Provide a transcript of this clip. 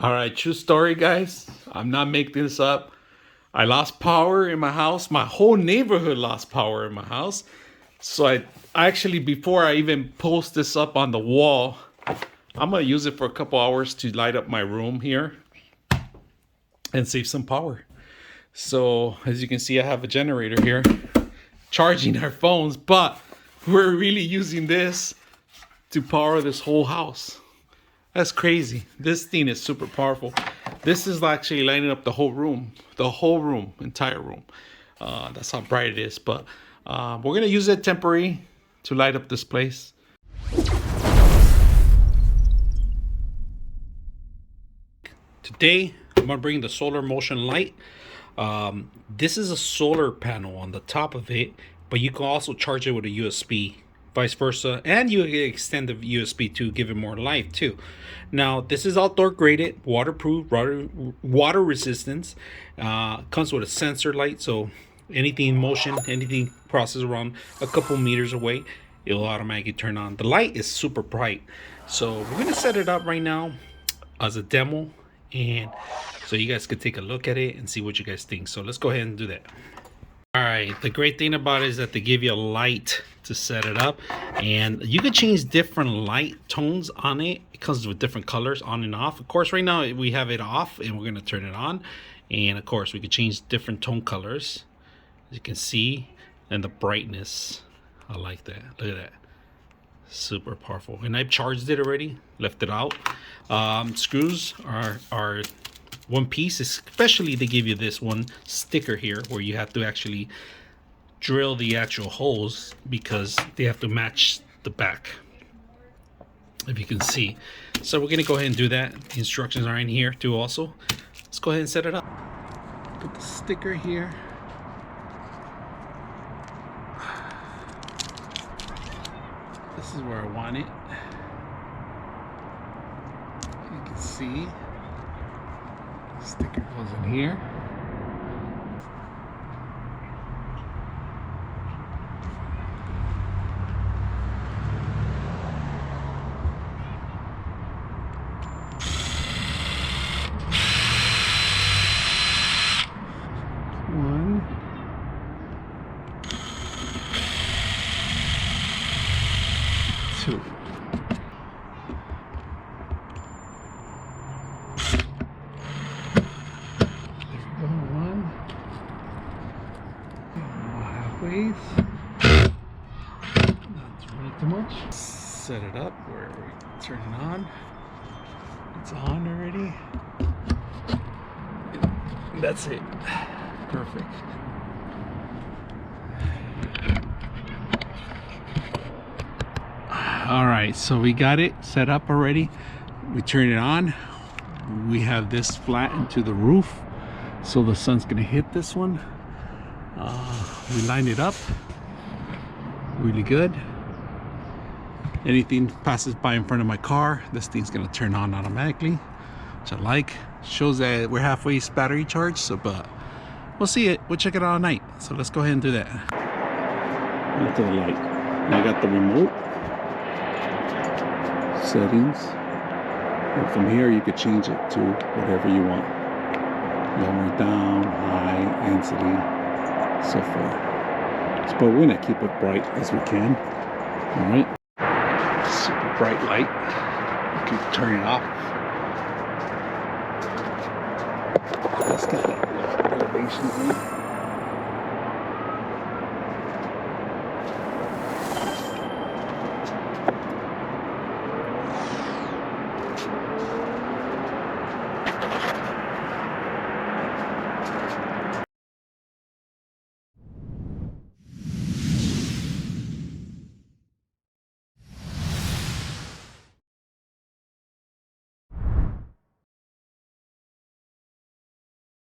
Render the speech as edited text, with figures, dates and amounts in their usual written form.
All right, true story, guys. I'm not making this up. I lost power in my house. My whole neighborhood lost power in my house. So I actually, before I even post this up on the wall, I'm gonna use it for a couple hours to light up my room here and save some power. So as you can see, I have a generator here charging our phones, but we're really using this to power this whole house. That's crazy. This thing is super powerful. This is actually lighting up the whole room, entire room. That's how bright it is. But we're gonna use it temporary to light up this place. Today, I'm gonna bring the solar motion light. This is a solar panel on the top of it, but you can also charge it with a USB, vice versa, and you can extend the USB to give it more life too. Now, this is outdoor graded, waterproof, water resistance. Comes with a sensor light, so anything in motion, anything crosses around a couple meters away, it'll automatically turn on. The light is super bright, so we're gonna set it up right now as a demo, and so you guys could take a look at it and see what you guys think. So let's go ahead and do that. All right, the great thing about it is that they give you a light to set it up, and you can change different light tones on it. It comes with different colors on and off. Of course, right now we have it off and we're gonna turn it on, and of course we can change different tone colors, as you can see, and the brightness. I like that. Look at that. Super powerful. And I've charged it already, left it out. Screws are one piece, especially they give you this one sticker here where you have to actually drill the actual holes because they have to match the back, if you can see. So we're gonna go ahead and do that. The instructions are in here too also. Let's go ahead and set it up. Put the sticker here. This is where I want it. You can see the sticker goes in here. One. Two. Halfway. Not really too much. Set it up where we turn it on. It's on already. That's it. Perfect. All right, so we got it set up already. We turn it on. We have this flattened to the roof, so the sun's gonna hit this one. We line it up really good. Anything passes by in front of my car, this thing's gonna turn on automatically, which I like. Shows that we're halfway battery charged, so but we'll see it. We'll check it out at night. So let's go ahead and do that. Back to the light. Now I got the remote settings, and from here you could change it to whatever you want. Lower, down, high, density, so forth. But we're gonna keep it bright as we can. All right. Super bright light. You can turn it off. Let's get that elevation in.